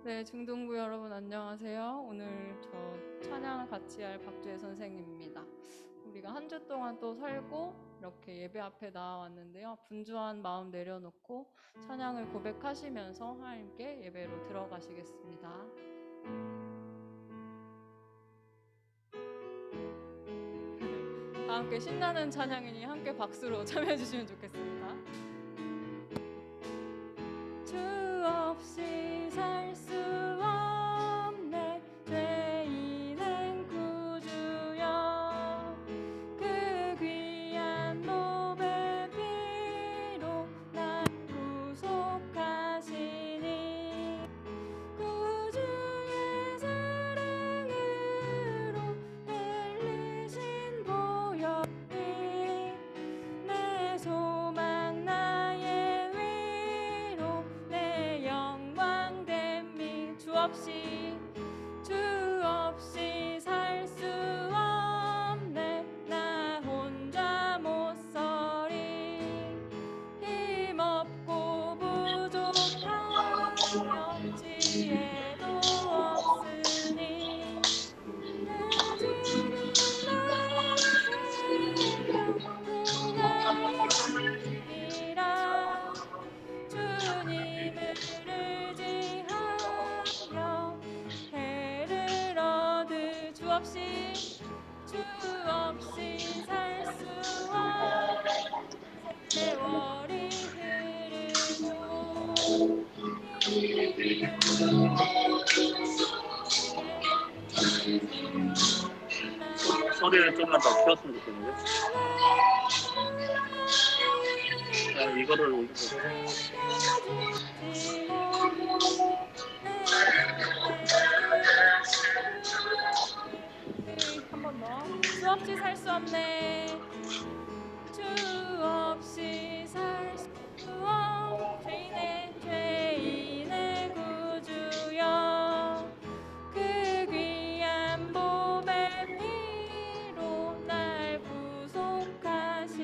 네, 중등부 여러분 안녕하세요. 오늘 저 찬양을 같이 할 박주혜 선생님입니다. 우리가 한 주 동안 또 살고 이렇게 예배 앞에 나와왔는데요. 분주한 마음 내려놓고 찬양을 고백하시면서 하나님께 예배로 들어가시겠습니다. 다 함께 신나는 찬양이니 함께 박수로 참여해 주시면 좋겠습니다. 주 없이 살 수 없네 죄인은 구주여 그 귀한 몸의 피로 날 구속하시니 구주의 사랑으로 흘리신 보혈이 내 소망 나의 위로 내 영광 됨이 주 없이 살 수 없네 나 혼자 못 서리 힘없고 부족하며 지혜도 없으니 늦은 나의 생명이라 주님을 의지하며 해를 얻을 주 없이 살 수 없는 세월이 흐르고 소리를 좀만 더 키웠으면 좋겠는데. 이거를 한 번 더. 주 없이 살 수 없네. 주 없이 살 수 없네. 죄인의 구주여 그 귀한 몸의 피로 날 구속하시니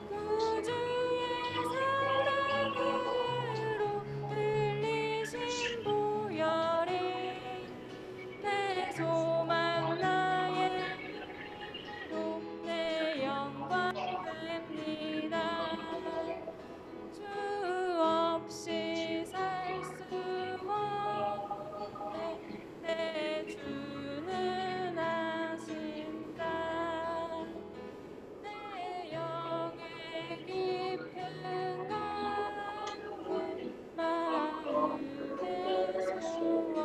구주의 사랑으로 흘리신 보혈이 내 소망 나의 위로 내 영광 됩니다. 주 없이 살 수 없네 내 주는 아신다. 내 영의 깊은 가운데 마음의 소원을 살 수 없네.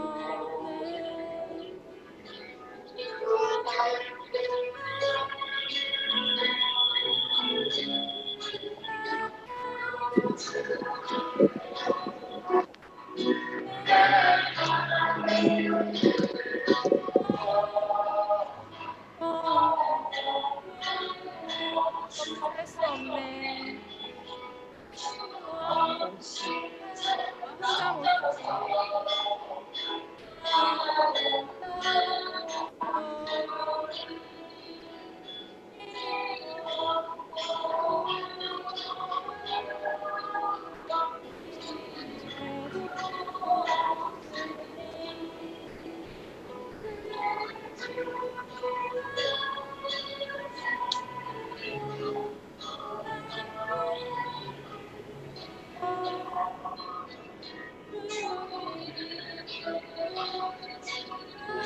혼자 못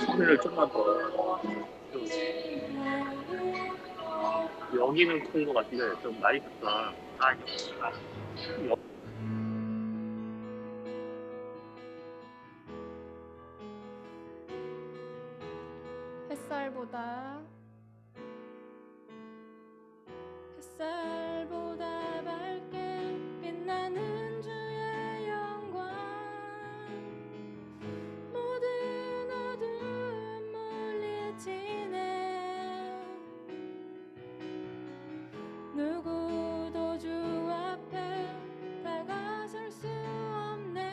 소리를 좀만 더. 여기는 큰 것 같은데 좀 마이크가 햇살보다 밝게 빛나는 주의 영광 모든 어둠 물리치네 누구도 주 앞에 다가설 수 없네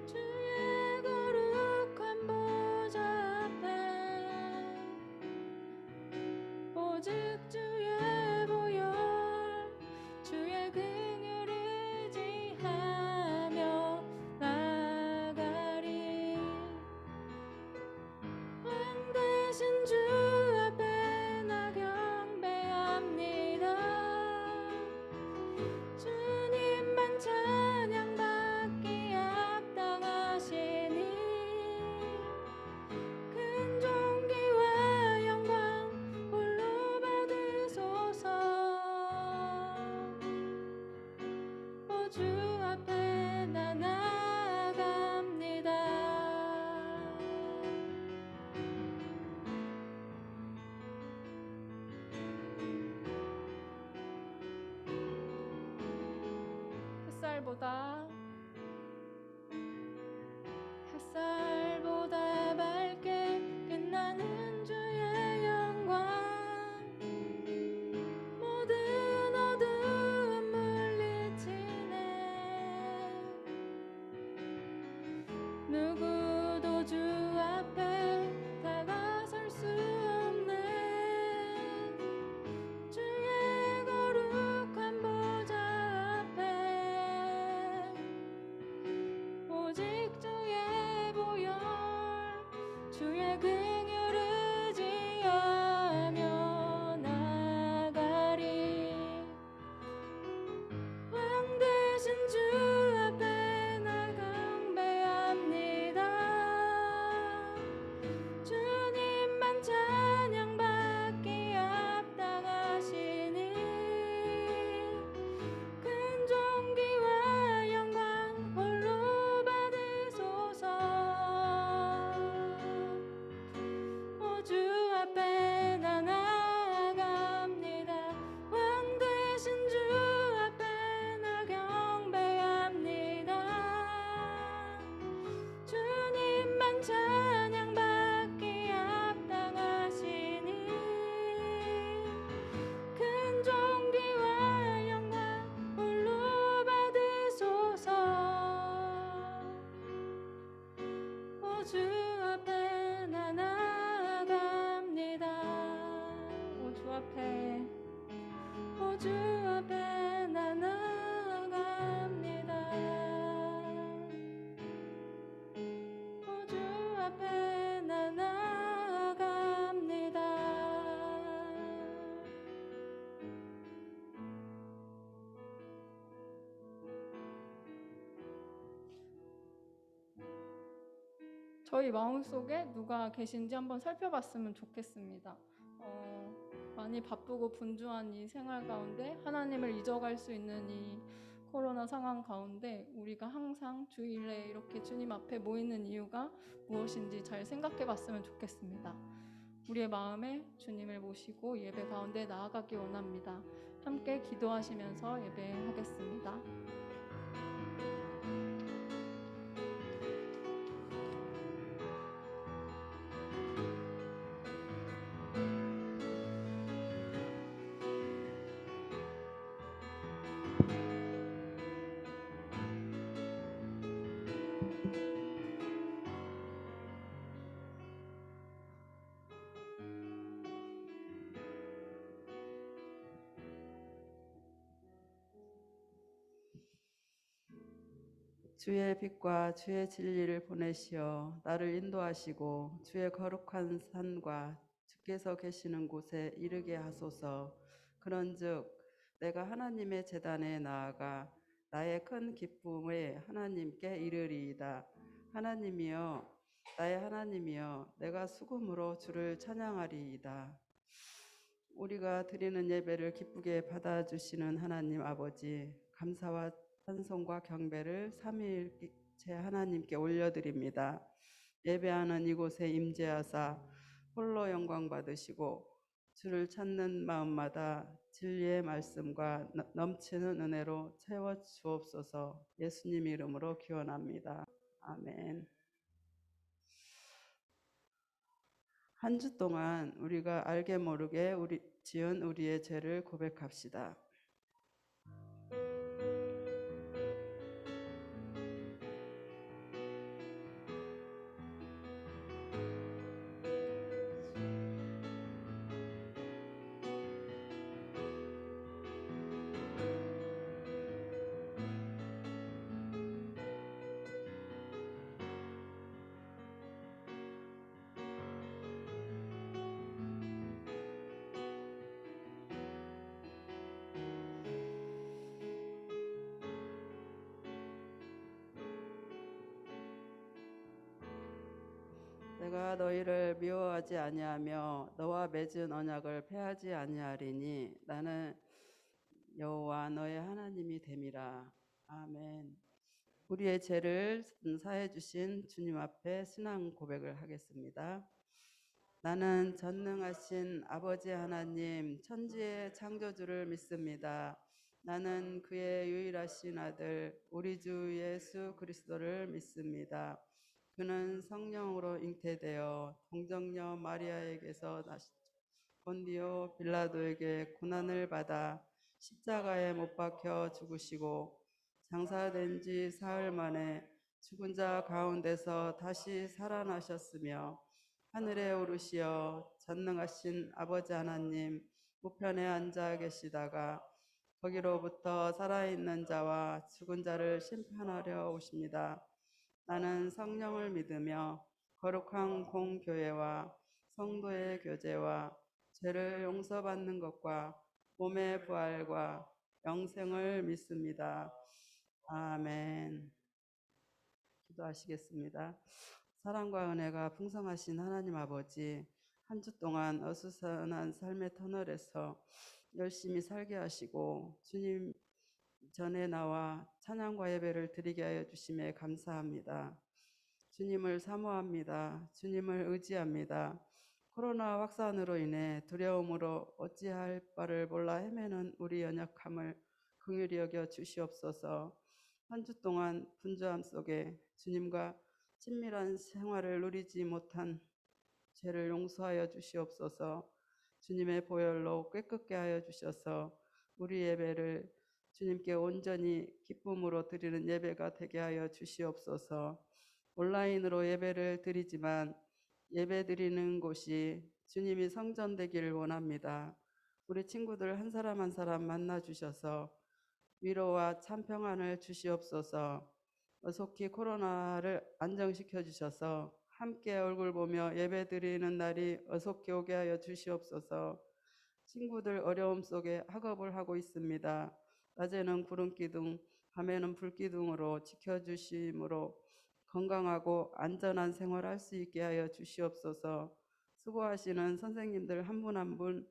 주의 거룩한 보좌 앞에 오직 주의 보혈 주의 긍휼 의지하며 햇살보다 밝게 빛나는 주의 영광 모든 어두움 물리치네 누구도 주 앞에 다가설 수 없네 주의 거룩한 보좌 앞에 오직 주의 보혈 주의 긍휼을 의지하며 나가리 왕 되신 주 앞에 나 경배합니다 주님만 찬양받기 합당하시니 큰 존귀와 영광 홀로 받으소서 오 주 앞에 나 나아갑니다 왕 되신 주 앞에 나 경배합니다 주님만 찬양받기 합당하시니 큰 존귀와 영광 홀로 받으소서 오 주 앞에 나 나아갑니다 오 주 앞에 오 주 앞에 나 나아갑니다 오 주 앞에 나 나아갑니다 저희 마음속에 누가 계신지 한번 살펴봤으면 좋겠습니다. 많이 바쁘고 분주한 이 생활 가운데 하나님을 잊어갈 수 있는 이 코로나 상황 가운데 우리가 항상 주일에 이렇게 주님 앞에 모이는 이유가 무엇인지 잘 생각해 봤으면 좋겠습니다. 우리의 마음에 주님을 모시고 예배 가운데 나아가기 원합니다. 함께 기도하시면서 예배하겠습니다. 주의 빛과 주의 진리를 보내시어 나를 인도하시고 주의 거룩한 산과 주께서 계시는 곳에 이르게 하소서. 그런즉 내가 하나님의 제단에 나아가 나의 큰 기쁨을 하나님께 이르리이다. 하나님이여, 나의 하나님이여, 내가 수금으로 주를 찬양하리이다. 우리가 드리는 예배를 기쁘게 받아주시는 하나님 아버지, 감사와 찬송과 경배를 삼위일체 하나님께 올려드립니다. 예배하는 이곳에 임재하사 홀로 영광 받으시고 주를 찾는 마음마다 진리의 말씀과 넘치는 은혜로 채워 주옵소서. 예수님 이름으로 기원합니다. 아멘. 한 주 동안 우리가 알게 모르게 지은 우리의 죄를 고백합시다. 내가 너희를 미워하지 아니하며 너와 맺은 언약을 폐하지 아니하리니 나는 여호와 너의 하나님이 됨이라. 아멘. 우리의 죄를 사해 주신 주님 앞에 신앙 고백을 하겠습니다. 나는 전능하신 아버지 하나님 천지의 창조주를 믿습니다. 나는 그의 유일하신 아들 우리 주 예수 그리스도를 믿습니다. 그는 성령으로 잉태되어 동정녀 마리아에게서 본디오 빌라도에게 고난을 받아 십자가에 못 박혀 죽으시고 장사된 지 사흘 만에 죽은 자 가운데서 다시 살아나셨으며 하늘에 오르시어 전능하신 아버지 하나님 우편에 앉아 계시다가 거기로부터 살아있는 자와 죽은 자를 심판하려 오십니다. 나는 성령을 믿으며 거룩한 공교회와 성도의 교제와 죄를 용서받는 것과 몸의 부활과 영생을 믿습니다. 아멘. 기도하시겠습니다. 사랑과 은혜가 풍성하신 하나님 아버지, 한 주 동안 어수선한 삶의 터널에서 열심히 살게 하시고 주님 전에 나와 찬양과 예배를 드리게 하여 주심에 감사합니다. 주님을 사모합니다. 주님을 의지합니다. 코로나 확산으로 인해 두려움으로 어찌할 바를 몰라 헤매는 우리 연약함을 긍휼히 여겨 주시옵소서. 한 주 동안 분주함 속에 주님과 친밀한 생활을 누리지 못한 죄를 용서하여 주시옵소서. 주님의 보혈로 꿰끗게 하여 주셔서 우리 예배를 주님께 온전히 기쁨으로 드리는 예배가 되게 하여 주시옵소서. 온라인으로 예배를 드리지만 예배 드리는 곳이 주님이 성전되기를 원합니다. 우리 친구들 한 사람 한 사람 만나 주셔서 위로와 참 평안을 주시옵소서. 속히 코로나를 안정시켜 주셔서 함께 얼굴 보며 예배 드리는 날이 어속히 오게 하여 주시옵소서. 친구들 어려움 속에 학업을 하고 있습니다. 낮에는 구름기둥, 밤에는 불기둥으로 지켜주심으로 건강하고 안전한 생활할 수 있게 하여 주시옵소서. 수고하시는 선생님들 한 분 한 분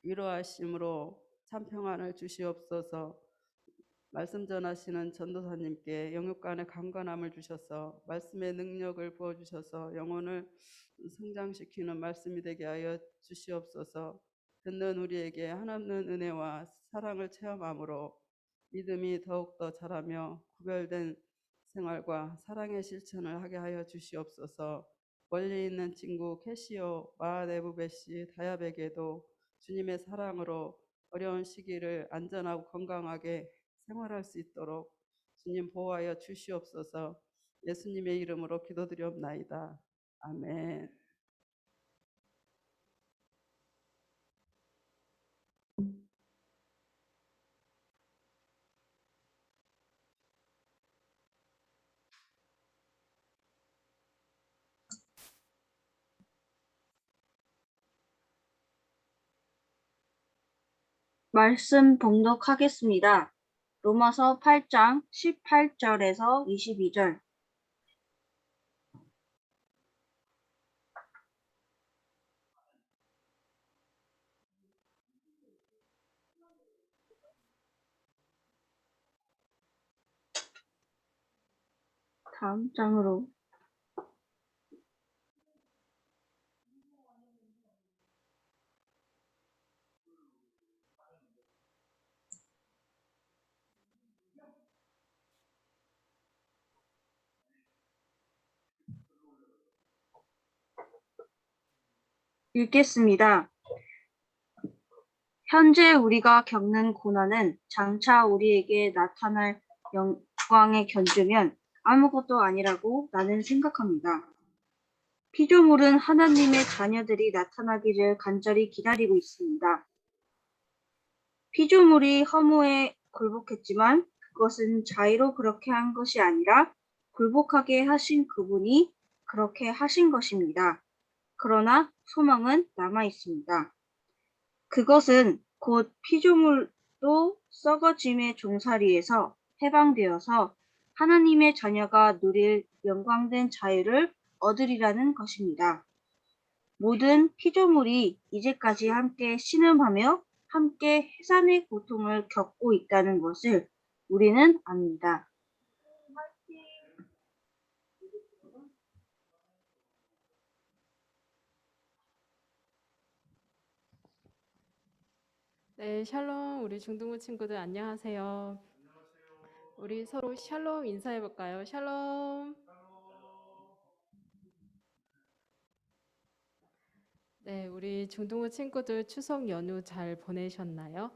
위로하심으로 참 평안을 주시옵소서. 말씀 전하시는 전도사님께 영육간의 강건함을 주셔서 말씀의 능력을 부어주셔서 영혼을 성장시키는 말씀이 되게 하여 주시옵소서. 듣는 우리에게 한없는 은혜와 사랑을 체험함으로 믿음이 더욱더 자라며 구별된 생활과 사랑의 실천을 하게 하여 주시옵소서. 멀리 있는 친구 캐시오 마하네부베시 다야백에도 주님의 사랑으로 어려운 시기를 안전하고 건강하게 생활할 수 있도록 주님 보호하여 주시옵소서. 예수님의 이름으로 기도드리옵나이다. 아멘. 말씀 봉독하겠습니다. 로마서 8장 18절에서 22절. 다음 장으로. 읽겠습니다. 현재 우리가 겪는 고난은 장차 우리에게 나타날 영광에 견주면 아무것도 아니라고 나는 생각합니다. 피조물은 하나님의 자녀들이 나타나기를 간절히 기다리고 있습니다. 피조물이 허무에 굴복했지만 그것은 자의로 그렇게 한 것이 아니라 굴복하게 하신 그분이 그렇게 하신 것입니다. 그러나 소망은 남아 있습니다. 그것은 곧 피조물도 썩어짐의 종살이에서 해방되어서 하나님의 자녀가 누릴 영광된 자유를 얻으리라는 것입니다. 모든 피조물이 이제까지 함께 신음하며 함께 해산의 고통을 겪고 있다는 것을 우리는 압니다. 네, 샬롬, 우리 중등부 친구들 안녕하세요. 우리 서로 샬롬 인사해 볼까요? 샬롬. 네, 우리 중등부 친구들 추석 연휴 잘 보내셨나요?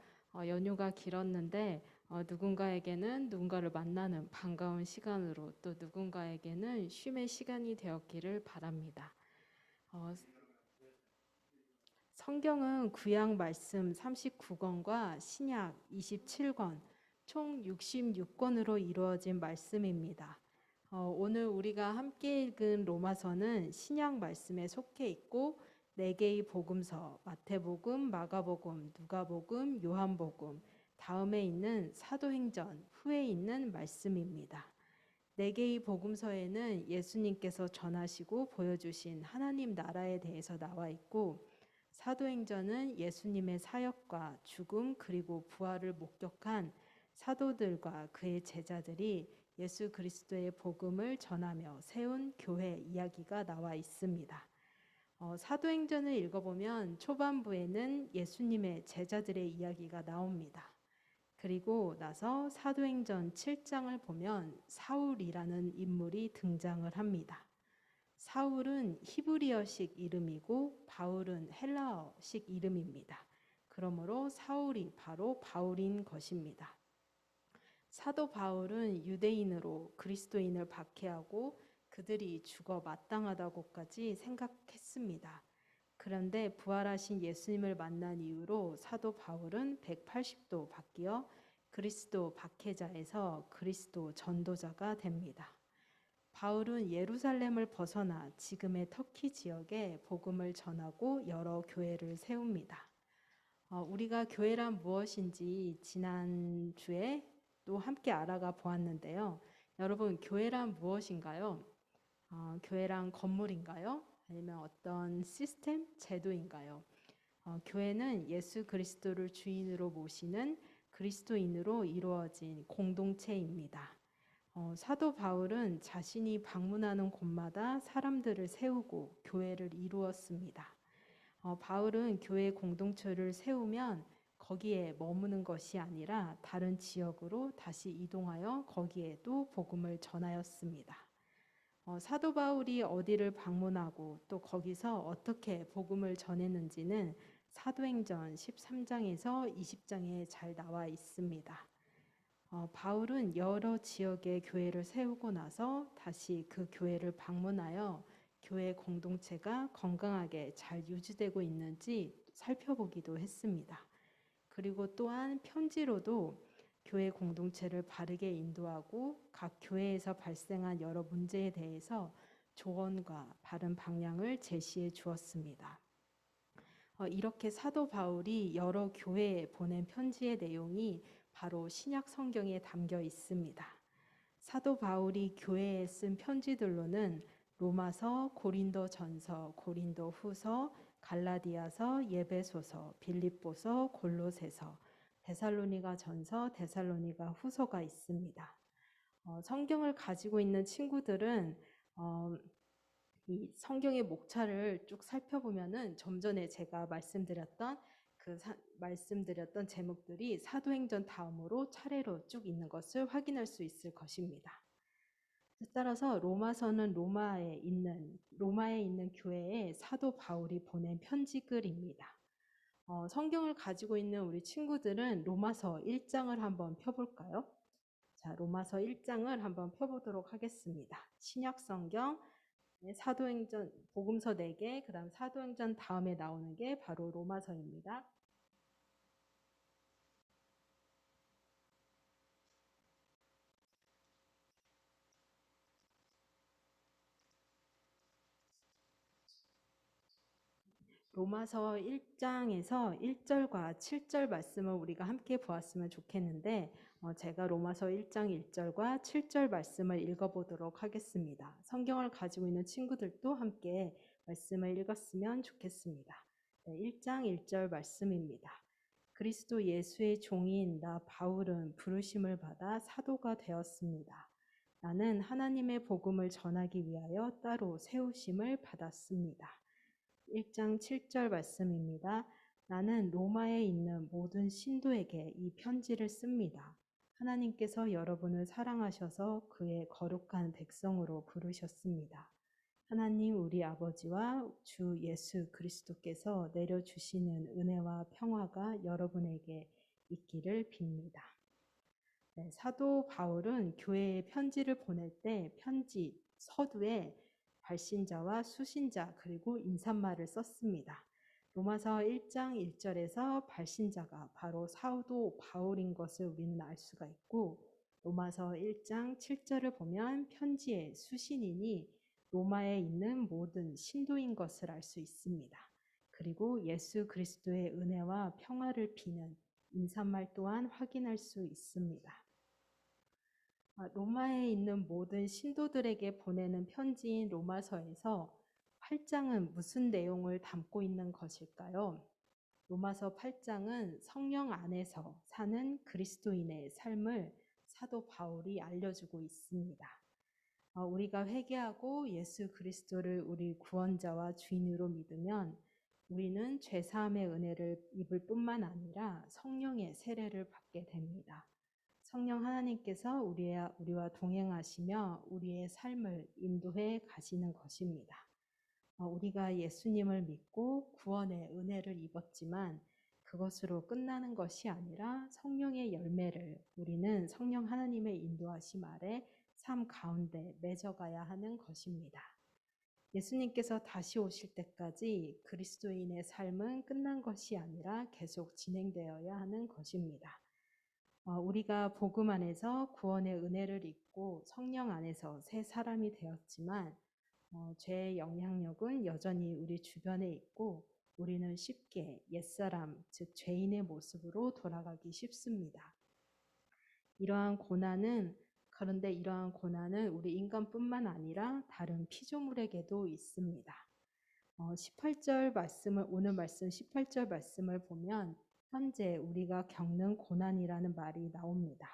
연휴가 길었는데 누군가에게는 누군가를 만나는 반가운 시간으로 또 누군가에게는 쉼의 시간이 되었기를 바랍니다. 어, 성경은 구약 말씀 39권과 신약 27권, 총 66권으로 이루어진 말씀입니다. 오늘 우리가 함께 읽은 로마서는 신약 말씀에 속해 있고 4개의 복음서, 마태복음, 마가복음, 누가복음, 요한복음, 다음에 있는 사도행전, 후에 있는 말씀입니다. 4개의 복음서에는 예수님께서 전하시고 보여주신 하나님 나라에 대해서 나와 있고 사도행전은 예수님의 사역과 죽음 그리고 부활을 목격한 사도들과 그의 제자들이 예수 그리스도의 복음을 전하며 세운 교회 이야기가 나와 있습니다. 사도행전을 읽어보면 초반부에는 예수님의 제자들의 이야기가 나옵니다. 그리고 나서 사도행전 7장을 보면 사울이라는 인물이 등장을 합니다. 사울은 히브리어식 이름이고 바울은 헬라어식 이름입니다. 그러므로 사울이 바로 바울인 것입니다. 사도 바울은 유대인으로 그리스도인을 박해하고 그들이 죽어 마땅하다고까지 생각했습니다. 그런데 부활하신 예수님을 만난 이후로 사도 바울은 180도 바뀌어 그리스도 박해자에서 그리스도 전도자가 됩니다. 바울은 예루살렘을 벗어나 지금의 터키 지역에 복음을 전하고 여러 교회를 세웁니다. 우리가 교회란 무엇인지 지난주에 또 함께 알아가 보았는데요. 여러분, 교회란 무엇인가요? 교회란 건물인가요? 아니면 어떤 시스템, 제도인가요? 교회는 예수 그리스도를 주인으로 모시는 그리스도인으로 이루어진 공동체입니다. 사도 바울은 자신이 방문하는 곳마다 사람들을 세우고 교회를 이루었습니다. 바울은 교회 공동체를 세우면 거기에 머무는 것이 아니라 다른 지역으로 다시 이동하여 거기에도 복음을 전하였습니다. 사도 바울이 어디를 방문하고 또 거기서 어떻게 복음을 전했는지는 사도행전 13장에서 20장에 잘 나와 있습니다. 바울은 여러 지역의 교회를 세우고 나서 다시 그 교회를 방문하여 교회 공동체가 건강하게 잘 유지되고 있는지 살펴보기도 했습니다. 그리고 또한 편지로도 교회 공동체를 바르게 인도하고 각 교회에서 발생한 여러 문제에 대해서 조언과 바른 방향을 제시해 주었습니다. 이렇게 사도 바울이 여러 교회에 보낸 편지의 내용이 바로 신약 성경에 담겨 있습니다. 사도 바울이 교회에 쓴 편지들로는 로마서, 고린도전서, 고린도후서, 갈라디아서, 예배소서, 빌립보서, 골로새서, 데살로니가전서, 데살로니가후서가 있습니다. 성경을 가지고 있는 친구들은 이 성경의 목차를 쭉 살펴보면은 좀 전에 제가 말씀드렸던 말씀드렸던 제목들이 사도행전 다음으로 차례로 쭉 있는 것을 확인할 수 있을 것입니다. 따라서 로마서는 로마에 있는 교회에 사도 바울이 보낸 편지글입니다. 성경을 가지고 있는 우리 친구들은 로마서 1장을 한번 펴볼까요? 자, 로마서 1장을 한번 펴보도록 하겠습니다. 신약 성경, 사도행전, 복음서 4개, 그 다음 사도행전 다음에 나오는 게 바로 로마서입니다. 로마서 1장에서 1절과 7절 말씀을 우리가 함께 보았으면 좋겠는데 제가 로마서 1장 1절과 7절 말씀을 읽어보도록 하겠습니다. 성경을 가지고 있는 친구들도 함께 말씀을 읽었으면 좋겠습니다. 1장 1절 말씀입니다. 그리스도 예수의 종인 나 바울은 부르심을 받아 사도가 되었습니다. 나는 하나님의 복음을 전하기 위하여 따로 세우심을 받았습니다. 1장 7절 말씀입니다. 나는 로마에 있는 모든 신도에게 이 편지를 씁니다. 하나님께서 여러분을 사랑하셔서 그의 거룩한 백성으로 부르셨습니다. 하나님 우리 아버지와 주 예수 그리스도께서 내려주시는 은혜와 평화가 여러분에게 있기를 빕니다. 네, 사도 바울은 교회에 편지를 보낼 때 편지 서두에 발신자와 수신자 그리고 인사말을 썼습니다. 로마서 1장 1절에서 발신자가 바로 사도 바울인 것을 우리는 알 수가 있고, 로마서 1장 7절을 보면 편지의 수신인이 로마에 있는 모든 신도인 것을 알 수 있습니다. 그리고 예수 그리스도의 은혜와 평화를 비는 인사말 또한 확인할 수 있습니다. 로마에 있는 모든 신도들에게 보내는 편지인 로마서에서 8장은 무슨 내용을 담고 있는 것일까요? 로마서 8장은 성령 안에서 사는 그리스도인의 삶을 사도 바울이 알려주고 있습니다. 우리가 회개하고 예수 그리스도를 우리 구원자와 주인으로 믿으면 우리는 죄사함의 은혜를 입을 뿐만 아니라 성령의 세례를 받게 됩니다. 성령 하나님께서 우리와 동행하시며 우리의 삶을 인도해 가시는 것입니다. 우리가 예수님을 믿고 구원의 은혜를 입었지만 그것으로 끝나는 것이 아니라 성령의 열매를 우리는 성령 하나님의 인도하심 아래 삶 가운데 맺어가야 하는 것입니다. 예수님께서 다시 오실 때까지 그리스도인의 삶은 끝난 것이 아니라 계속 진행되어야 하는 것입니다. 우리가 복음 안에서 구원의 은혜를 입고 성령 안에서 새 사람이 되었지만 죄의 영향력은 여전히 우리 주변에 있고 우리는 쉽게 옛사람, 즉 죄인의 모습으로 돌아가기 쉽습니다. 그런데 이러한 고난은 우리 인간뿐만 아니라 다른 피조물에게도 있습니다. 18절 말씀을, 오늘 말씀 18절 말씀을 보면 현재 우리가 겪는 고난이라는 말이 나옵니다.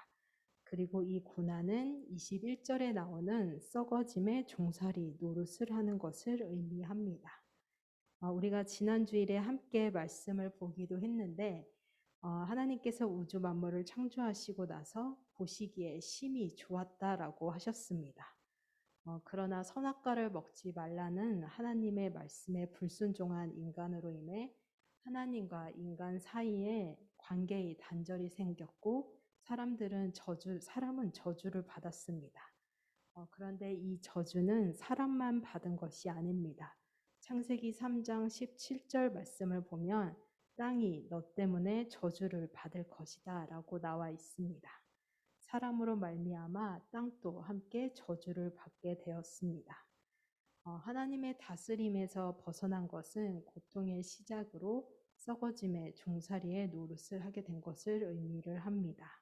그리고 이 고난은 21절에 나오는 썩어짐의 종살이 노릇을 하는 것을 의미합니다. 우리가 지난 주일에 함께 말씀을 보기도 했는데 하나님께서 우주 만물을 창조하시고 나서 보시기에 심히 좋았다라고 하셨습니다. 그러나 선악과를 먹지 말라는 하나님의 말씀에 불순종한 인간으로 인해 하나님과 인간 사이에 관계의 단절이 생겼고 사람은 저주를 받았습니다. 그런데 이 저주는 사람만 받은 것이 아닙니다. 창세기 3장 17절 말씀을 보면 땅이 너 때문에 저주를 받을 것이다 라고 나와 있습니다. 사람으로 말미암아 땅도 함께 저주를 받게 되었습니다. 하나님의 다스림에서 벗어난 것은 고통의 시작으로 썩어짐의 종살이의 노릇을 하게 된 것을 의미를 합니다.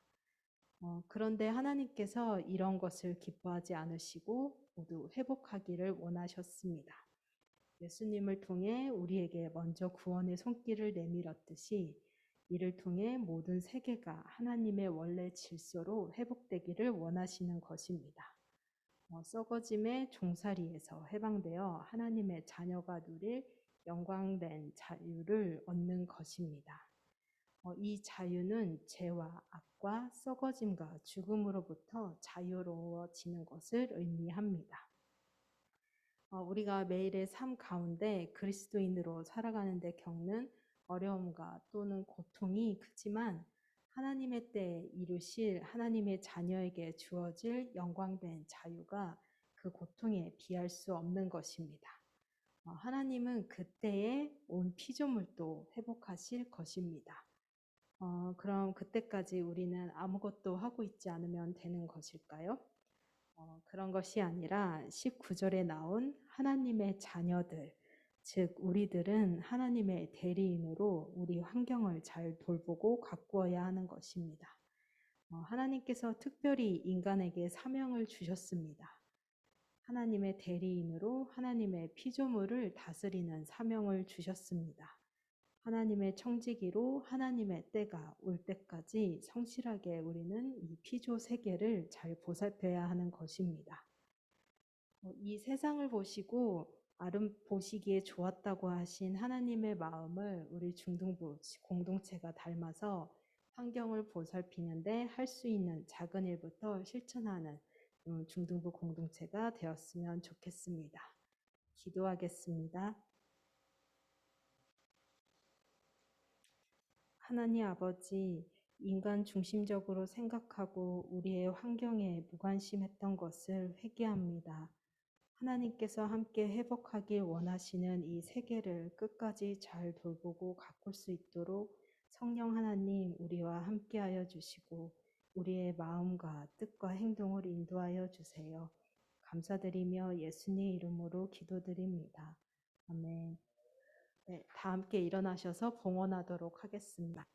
그런데 하나님께서 이런 것을 기뻐하지 않으시고 모두 회복하기를 원하셨습니다. 예수님을 통해 우리에게 먼저 구원의 손길을 내밀었듯이 이를 통해 모든 세계가 하나님의 원래 질서로 회복되기를 원하시는 것입니다. 썩어짐의 종살이에서 해방되어 하나님의 자녀가 누릴 영광된 자유를 얻는 것입니다. 이 자유는 죄와 악과 썩어짐과 죽음으로부터 자유로워지는 것을 의미합니다. 우리가 매일의 삶 가운데 그리스도인으로 살아가는 데 겪는 어려움과 또는 고통이 크지만 하나님의 때에 이루실 하나님의 자녀에게 주어질 영광된 자유가 그 고통에 비할 수 없는 것입니다. 하나님은 그때에 온 피조물도 회복하실 것입니다. 그럼 그때까지 우리는 아무것도 하고 있지 않으면 되는 것일까요? 그런 것이 아니라 19절에 나온 하나님의 자녀들, 즉 우리들은 하나님의 대리인으로 우리 환경을 잘 돌보고 가꾸어야 하는 것입니다. 하나님께서 특별히 인간에게 사명을 주셨습니다. 하나님의 대리인으로 하나님의 피조물을 다스리는 사명을 주셨습니다. 하나님의 청지기로 하나님의 때가 올 때까지 성실하게 우리는 이 피조 세계를 잘 보살펴야 하는 것입니다. 이 세상을 보시고 보시기에 좋았다고 하신 하나님의 마음을 우리 중등부 공동체가 닮아서 환경을 보살피는데 할 수 있는 작은 일부터 실천하는 중등부 공동체가 되었으면 좋겠습니다. 기도하겠습니다. 하나님 아버지, 인간 중심적으로 생각하고 우리의 환경에 무관심했던 것을 회개합니다. 하나님께서 함께 회복하길 원하시는 이 세계를 끝까지 잘 돌보고 가꿀 수 있도록 성령 하나님 우리와 함께하여 주시고 우리의 마음과 뜻과 행동을 인도하여 주세요. 감사드리며 예수님 이름으로 기도드립니다. 아멘. 네, 다 함께 일어나셔서 봉헌하도록 하겠습니다.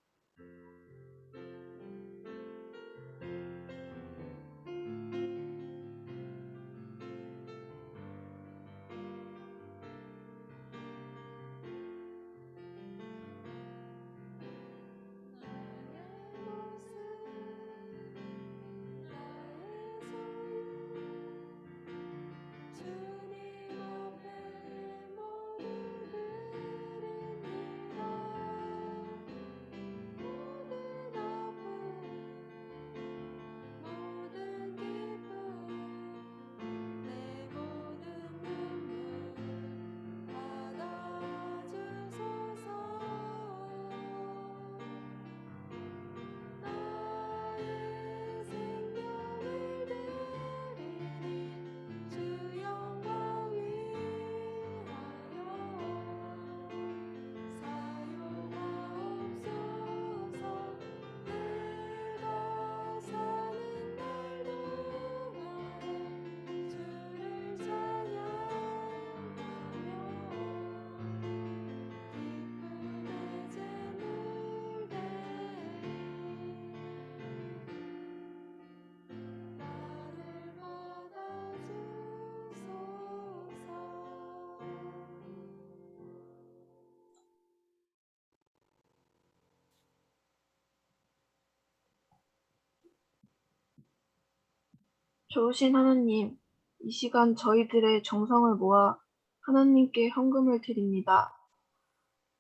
좋으신 하나님, 이 시간 저희들의 정성을 모아 하나님께 헌금을 드립니다.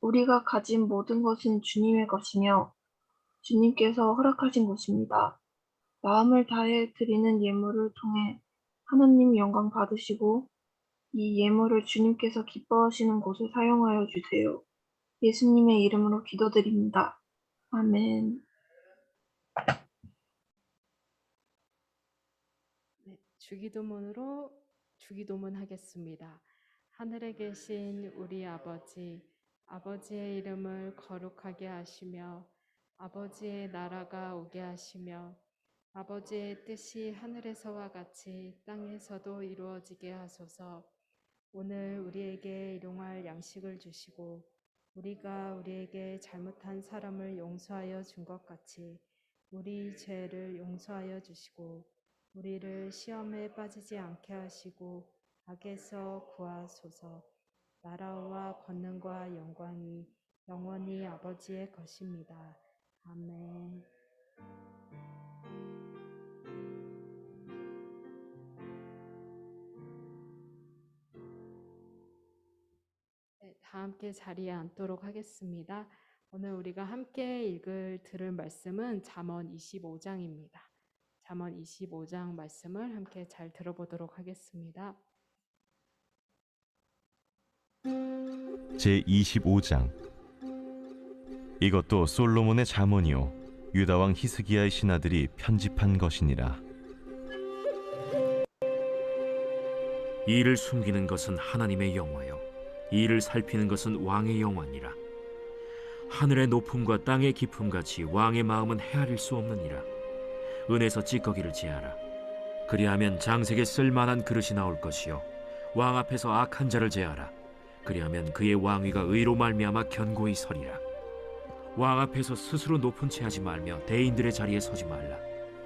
우리가 가진 모든 것은 주님의 것이며 주님께서 허락하신 것입니다. 마음을 다해 드리는 예물을 통해 하나님 영광 받으시고 이 예물을 주님께서 기뻐하시는 곳에 사용하여 주세요. 예수님의 이름으로 기도드립니다. 아멘. 네, 주기도문 하겠습니다. 하늘에 계신 우리 아버지, 아버지의 이름을 거룩하게 하시며 아버지의 나라가 오게 하시며 아버지의 뜻이 하늘에서와 같이 땅에서도 이루어지게 하소서. 오늘 우리에게 일용할 양식을 주시고 우리가 우리에게 잘못한 사람을 용서하여 준 것 같이 우리 죄를 용서하여 주시고 우리를 시험에 빠지지 않게 하시고 악에서 구하소서. 나라와 권능과 영광이 영원히 아버지의 것입니다. 아멘. 네, 다 함께 자리에 앉도록 하겠습니다. 오늘 우리가 함께 들을 말씀은 잠언 25장입니다. 잠언 25장 말씀을 함께 잘 들어보도록 하겠습니다. 제25장. 이것도 솔로몬의 잠언이요 유다 왕 히스기야의 신하들이 편집한 것이니라. 이를 숨기는 것은 하나님의 영화요 이를 살피는 것은 왕의 영화니라. 하늘의 높음과 땅의 깊음 같이 왕의 마음은 헤아릴 수 없느니라. 은에서 찌꺼기를 제하라. 그리하면 장색에 쓸만한 그릇이 나올 것이요 왕 앞에서 악한 자를 제하라. 그리하면 그의 왕위가 의로 말미암아 견고히 서리라. 왕 앞에서 스스로 높은 채 하지 말며 대인들의 자리에 서지 말라.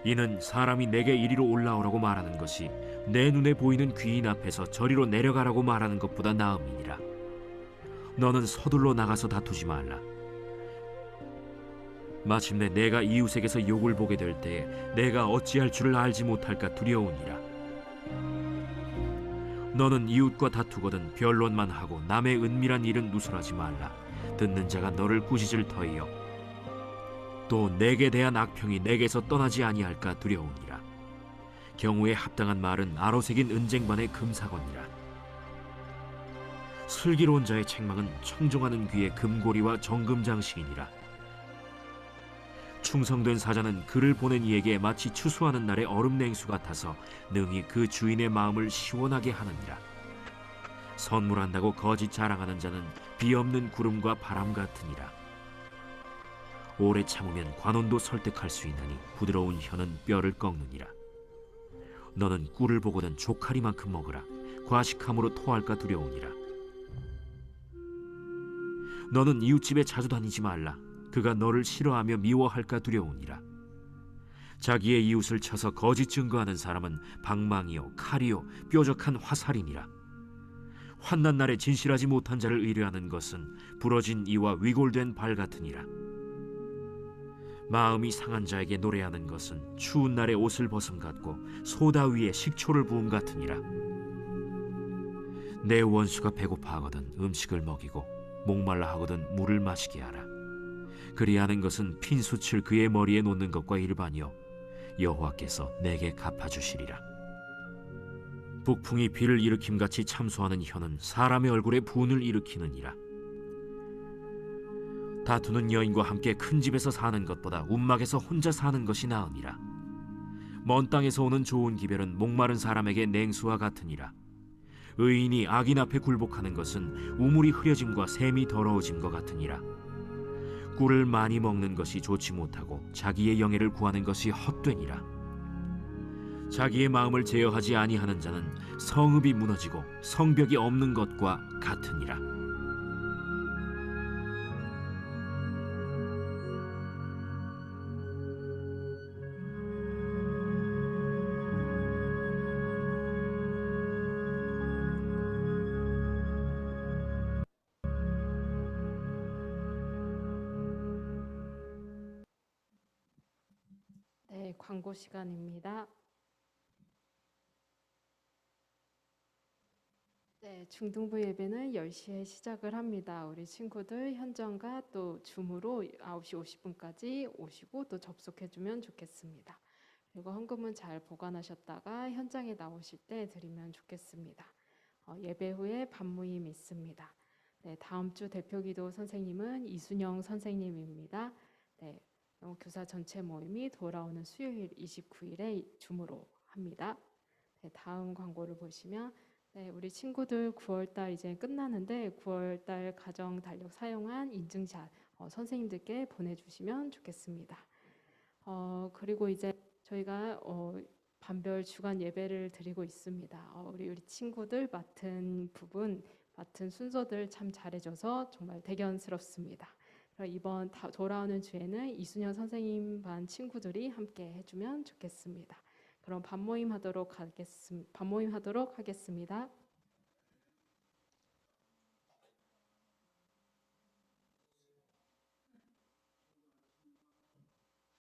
이는 사람이 내게 이리로 올라오라고 말하는 것이 내 눈에 보이는 귀인 앞에서 저리로 내려가라고 말하는 것보다 나음이니라. 너는 서둘러 나가서 다투지 말라. 마침내 내가 이웃에게서 욕을 보게 될 때에 내가 어찌할 줄을 알지 못할까 두려우니라. 너는 이웃과 다투거든 변론만 하고 남의 은밀한 일은 누설하지 말라. 듣는 자가 너를 꾸짖을 터이요 또 내게 대한 악평이 내게서 떠나지 아니할까 두려우니라. 경우에 합당한 말은 아로새긴 은쟁반의 금사건이라. 슬기로운 자의 책망은 청종하는 귀의 금고리와 정금장식이니라. 충성된 사자는 그를 보낸 이에게 마치 추수하는 날의 얼음 냉수 같아서 능히 그 주인의 마음을 시원하게 하느니라. 선물한다고 거짓 자랑하는 자는 비 없는 구름과 바람 같으니라. 오래 참으면 관원도 설득할 수 있나니 부드러운 혀는 뼈를 꺾느니라. 너는 꿀을 보거든 조카리만큼 먹으라. 과식함으로 토할까 두려우니라. 너는 이웃집에 자주 다니지 말라. 그가 너를 싫어하며 미워할까 두려우니라. 자기의 이웃을 쳐서 거짓 증거하는 사람은 방망이요 칼이요 뾰족한 화살이니라. 환난 날에 진실하지 못한 자를 의뢰하는 것은 부러진 이와 위골된 발 같으니라. 마음이 상한 자에게 노래하는 것은 추운 날에 옷을 벗음 같고 소다 위에 식초를 부음 같으니라. 내 원수가 배고파하거든 음식을 먹이고 목말라 하거든 물을 마시게 하라. 그리하는 것은 핀수칠 그의 머리에 놓는 것과 일반이요 여호와께서 내게 갚아주시리라. 북풍이 비를 일으킴같이 참소하는 혀는 사람의 얼굴에 분을 일으키느니라. 다투는 여인과 함께 큰 집에서 사는 것보다 움막에서 혼자 사는 것이 나으니라. 먼 땅에서 오는 좋은 기별은 목마른 사람에게 냉수와 같으니라. 의인이 악인 앞에 굴복하는 것은 우물이 흐려짐과 샘이 더러워짐과 같으니라. 꿀을 많이 먹는 것이 좋지 못하고 자기의 영예를 구하는 것이 헛되니라. 자기의 마음을 제어하지 아니하는 자는 성읍이 무너지고 성벽이 없는 것과 같으니라. 네, 광고 시간입니다. 네, 중등부 예배는 10시에 시작을 합니다. 우리 친구들 현장과 또 줌으로 9시 50분까지 오시고 또 접속해주면 좋겠습니다. 그리고 헌금은 잘 보관하셨다가 현장에 나오실 때 드리면 좋겠습니다. 예배 후에 반모임 있습니다. 네, 다음 주 대표기도 선생님은 이순영 선생님입니다. 네, 교사 전체 모임이 돌아오는 수요일 29일에 줌으로 합니다. 네, 다음 광고를 보시면 네, 우리 친구들 9월달 이제 끝나는데 9월달 가정 달력 사용한 인증샷 선생님들께 보내주시면 좋겠습니다. 그리고 이제 저희가 반별 주간 예배를 드리고 있습니다. 우리 친구들 맡은 부분, 맡은 순서들 참 잘해줘서 정말 대견스럽습니다. 이번 돌아오는 주에는 이순현 선생님 반 친구들이 함께 해주면 좋겠습니다. 그럼 반모임 하도록 하겠습니다.